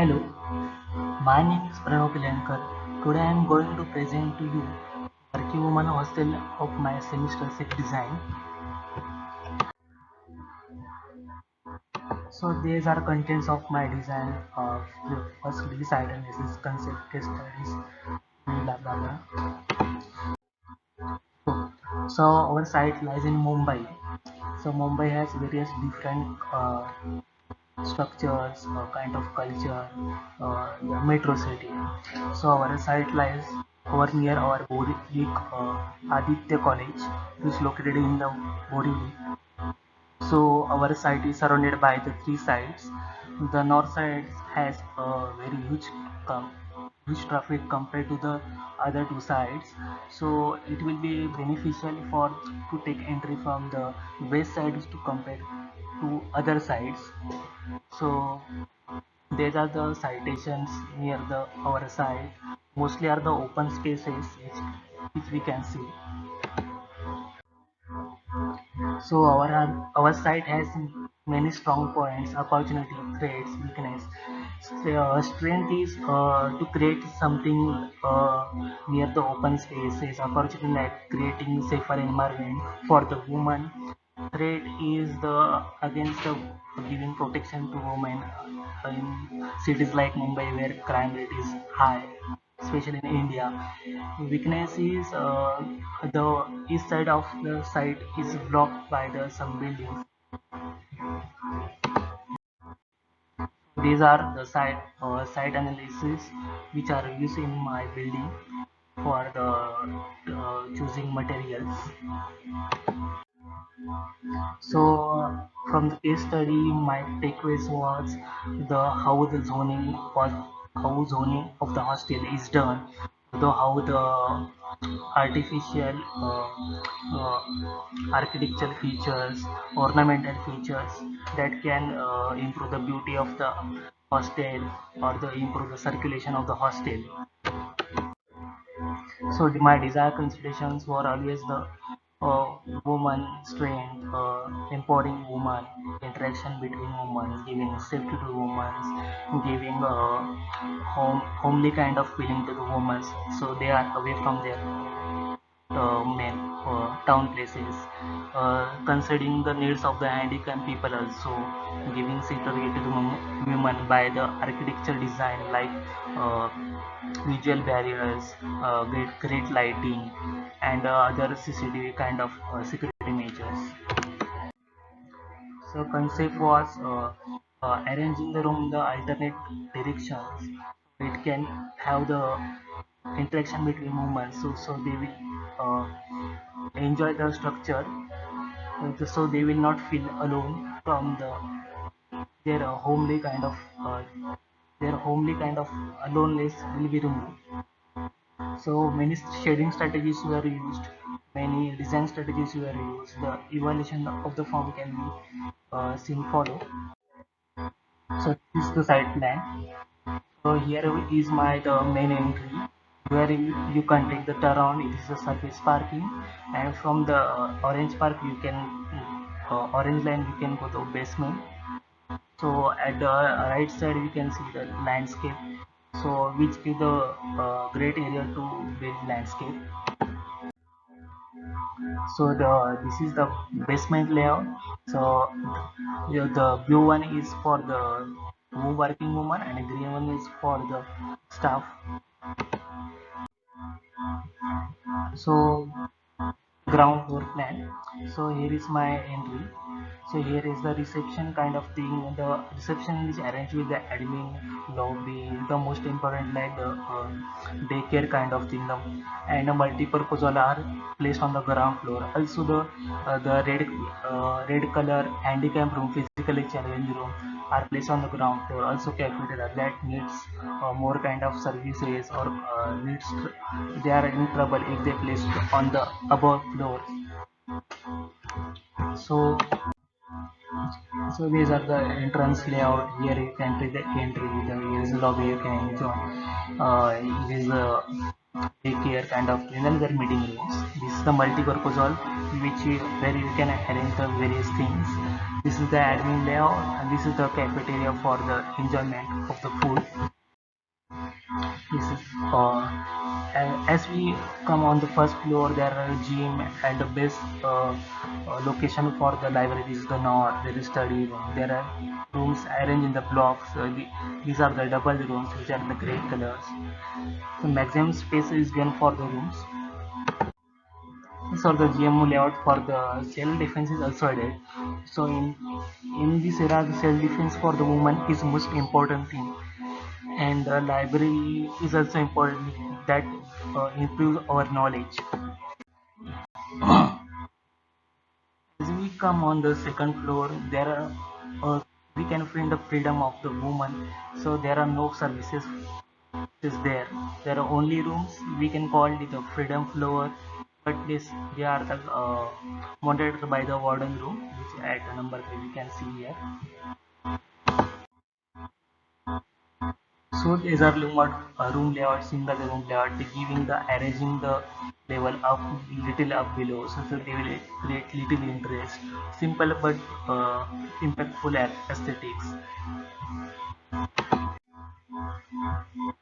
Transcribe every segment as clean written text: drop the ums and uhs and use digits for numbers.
Hello, my name is Pranav Pilankar. Today I am going to present to you Working Woman Hostel of my semester 6 design. So these are contents of my design of the first site analysis, concept case studies, blah blah blah. So our site lies in Mumbai. So Mumbai has various different structures, kind of culture, the metro city. So our site lies over near our Borivali Aditya College, which is located in the Borivali. So our site is surrounded by the three sides. The north side has a very com- huge traffic compared to the other two sides. So it will be beneficial for to take entry from the west side to compare to other sides. So these are the citations near the our side. Mostly are the open spaces which we can see. So our site has many strong points, opportunity, threats, weakness. Strength is to create something near the open spaces, opportunity like creating safer environment for the woman. Threat is the against the giving protection to women in cities like Mumbai where crime rate is high, especially in India. Weakness is the east side of the site is blocked by the some buildings. These are the site analysis which are used in my building for the choosing materials. So from the case study, my takeaways was the how the zoning was how zoning of the hostel is done, the how the artificial architectural features, ornamental features that can improve the beauty of the hostel or the improve the circulation of the hostel. So my desire considerations were always the woman strength, empowering woman, interaction between women, giving safety to women, giving homely kind of feeling to the women, so they are away from their main town places, considering the needs of the handicapped people also, giving security to the women by the architectural design like uh, visual barriers, great lighting, and other CCTV kind of security measures. So concept was arranging the room in the alternate directions. It can have the interaction between movements, so they will enjoy the structure, so they will not feel alone from their homely kind of aloneness will be removed. So many shading strategies were used, many design strategies were used. The evaluation of the form can be seen follow. So this is the site plan. So here is my the main entry where you can take the turn. It is a surface parking, and from the orange park you can orange line you can go to basement. So at the right side we can see the landscape. So which is the great area to build landscape. So the this is the basement layout. So the blue one is for the working woman and the green one is for the staff. So ground floor plan. So here is my entry. So here is the reception kind of thing. The reception is arranged with the admin lobby, the most important like the daycare kind of thing, and a multi-purpose hall are placed on the ground floor. Also the red color handicap room, physically challenged room are placed on the ground floor. Also cafeteria that needs more kind of services or needs they are in trouble if they place on the above floor. So these are the entrance layout. Here you can take the entry. Here is the lobby you can enjoy. Here is the daycare kind of, and then their meeting rooms. This is the multi-purpose hall, where you can arrange the various things. This is the admin layout, and this is the cafeteria for the enjoyment of the food. This is as we come on the first floor, there are a gym, and the best location for the library is the north. There is study room. There are rooms arranged in the blocks. These are the double rooms, which are the gray colors. The maximum space is given for the rooms. So the GMO layout for the self defense is also added. So in this era, the self defense for the woman is most important thing, and the library is also important, that improves our knowledge. As we come on the second floor, there are we can find the freedom of the woman. So there are no services is there. There are only rooms. We can call it the freedom floor, but this they are monitored by the warden room, which at number 3 we can see here. So these are room layout, single room layout, giving the arranging the level up little up below, so they will create little interest. Simple but impactful aesthetics.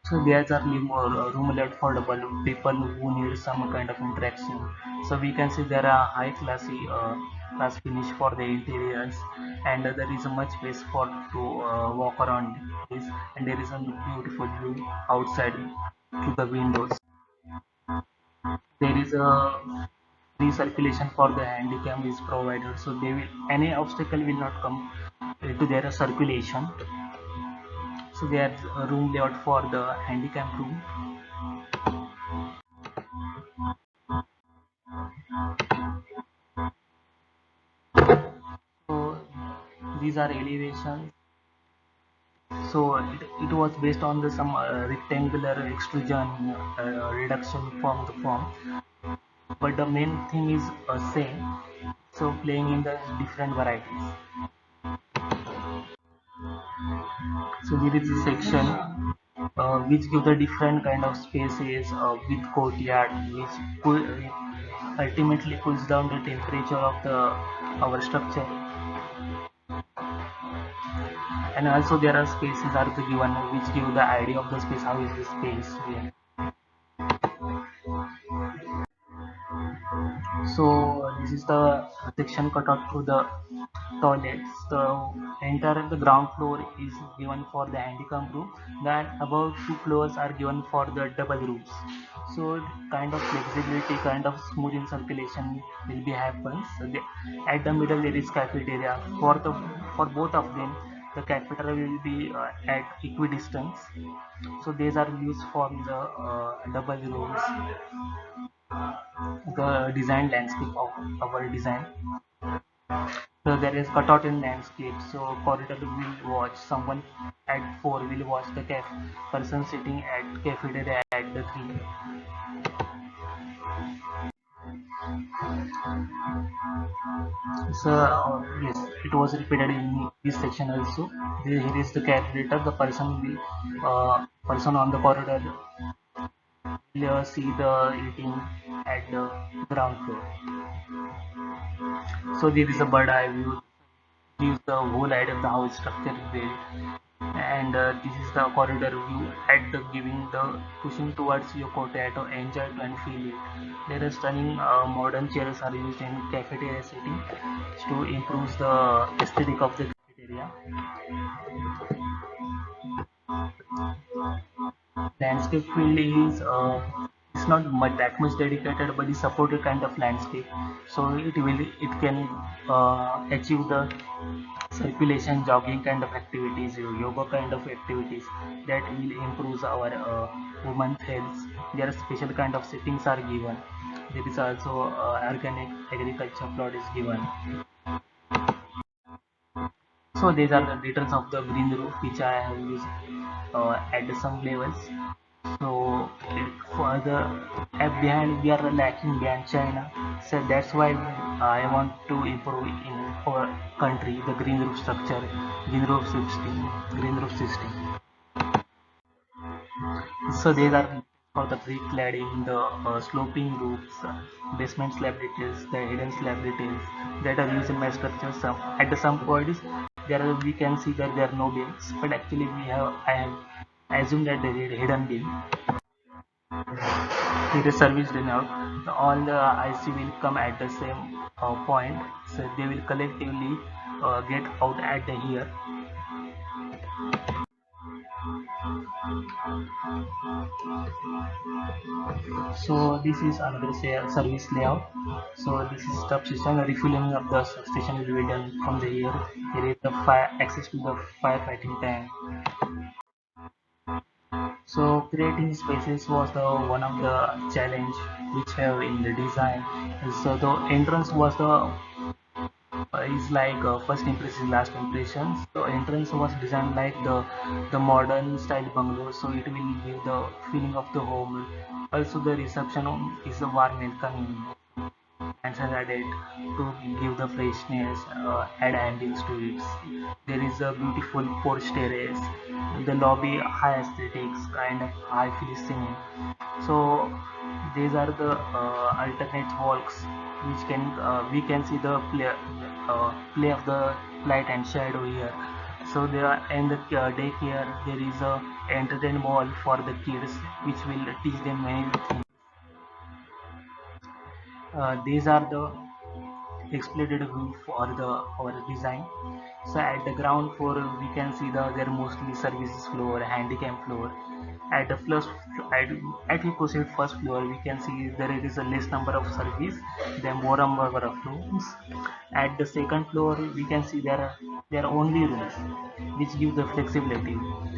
So there's are room layout for the people who need some kind of interaction. So we can see there are high class finish for the interiors, and there is a much space for to walk around this, and there is a beautiful view outside to the windows. There is a free circulation for the handicap is provided, so they will any obstacle will not come to their circulation. So there's a room layout for the handicap room. So these are elevations. So it was based on the some rectangular extrusion reduction from the form, but the main thing is same. So playing in the different varieties. So there is a section which give the different kind of spaces with courtyard, which ultimately cools down the temperature of the our structure. And also there are spaces are the given which give the idea of the space, how is the space here. So this is the section cut out through the toilets. The entire the ground floor is given for the handicap room, then above two floors are given for the double rooms. So kind of flexibility, kind of smooth in circulation will be happens. So at the middle there is cafeteria for both of them. The cafeteria will be at equidistance, so these are used for the double rooms. The design landscape of our design. So there is cutout in landscape. So corridor will watch someone at 4 will watch the person sitting at cafeteria at the 3. So yes, it was repeated in this section also. Here is the calculator. The person on the corridor will see the eating at the ground floor. So there is a bird eye view, gives the whole idea of the house structure is built, and this is the corridor view at the giving the pushing towards your courtyard to enjoy it and feel it. There are stunning modern chairs are used in cafeteria setting to improve the aesthetic of the cafeteria. Landscape field is it's not much that much dedicated, but it's supported kind of landscape, so it can achieve the circulation, jogging kind of activities, yoga kind of activities that will improve our women's health. There are special kind of settings are given. There is also organic agriculture plot is given. So these are the details of the green roof which I have used at some levels. So for the behind we are lacking behind China. So that's why I want to improve in our country the green roof system. So these are for the brick cladding, the sloping roofs, basement slab details, the hidden slab details that are used in my structure. Some at the some points there are, we can see that there are no beams, but actually I have assumed that there is hidden beam. It is serviced enough. All the IC will come at the same point, so they will collectively get out at the here. So this is another service layout. So this is substation. Refueling of the substation will be done from the here. Here is the fire access to the firefighting tank. So creating spaces was the one of the challenge which have in the design. So the entrance was the is like first impression last impression. So entrance was designed like the modern style bungalow, so it will give the feeling of the home. Also the reception is a warm welcoming and added to give the freshness, add ambience to it. There is a beautiful porch terrace, the lobby high aesthetics, kind of high feeling. So these are the alternate walks which can we can see the play of the light and shadow here. So there in the daycare there is a entertainment mall for the kids which will teach them many things. These are the exploited view for the our design. So at the ground floor we can see there mostly services floor, handicap floor. At the first at, at we proceed first floor we can see there is a less number of service than more number of rooms. At the second floor we can see there are only rooms which give the flexibility,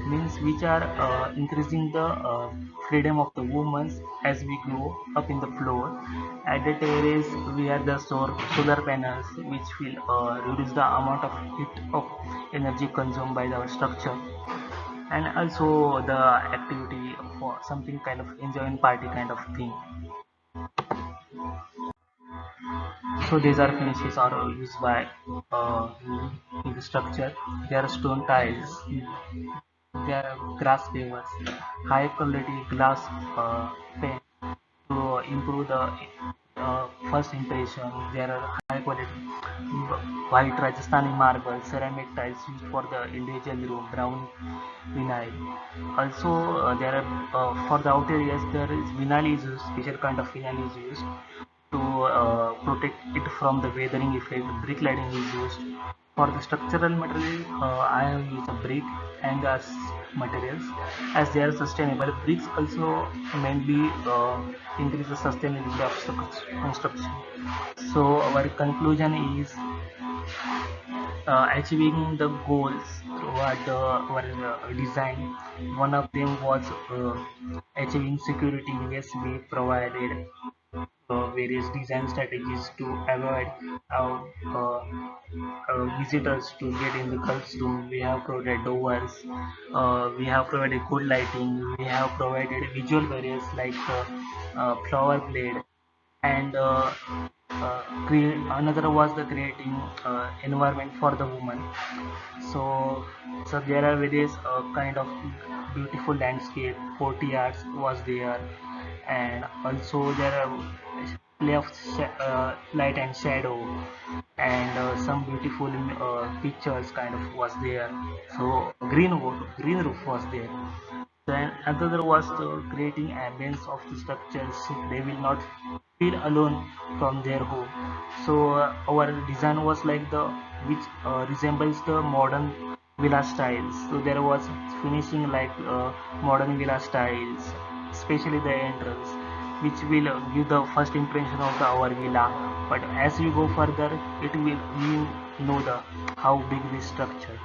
means which are increasing the freedom of the women as we grow up in the floor. At the terrace we have the solar panels which will reduce the amount of heat of energy consumed by our structure, and also the activity for something kind of enjoying party kind of thing. So these are finishes are used by uh, in the structure. There are stone tiles, there are grass pavers, high quality glass paint to improve the first impression. There are high quality white Rajasthani marble, ceramic tiles used for the individual room, brown vinyl. Also, there are for the outer areas there is vinyl is used, special kind of vinyl is used to protect it from the weathering effect. Brick lighting is used. For the structural material, I have used a brick and as materials as they are sustainable. Bricks also mainly increase the sustainability of construction. So our conclusion is achieving the goals toward our design. One of them was achieving security. Yes, we provided various design strategies to avoid uh, uh, visitors to get in the classroom. We have provided doors, we have provided good lighting, we have provided visual barriers like flower blade, and another was the creating environment for the woman. So there are various kind of beautiful landscape, courtyards was there, and also there are play of light and shadow, and some beautiful pictures kind of was there. So green roof was there. Then another was creating ambience of the structures so they will not feel alone from their home. So our design was like the which resembles the modern villa styles. So there was finishing like modern villa styles, especially the entrance, which will give the first impression of our villa. But as we go further, it will we know the how big this structure.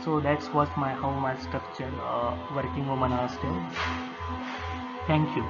So that's what my how my structure working woman hostel. Thank you.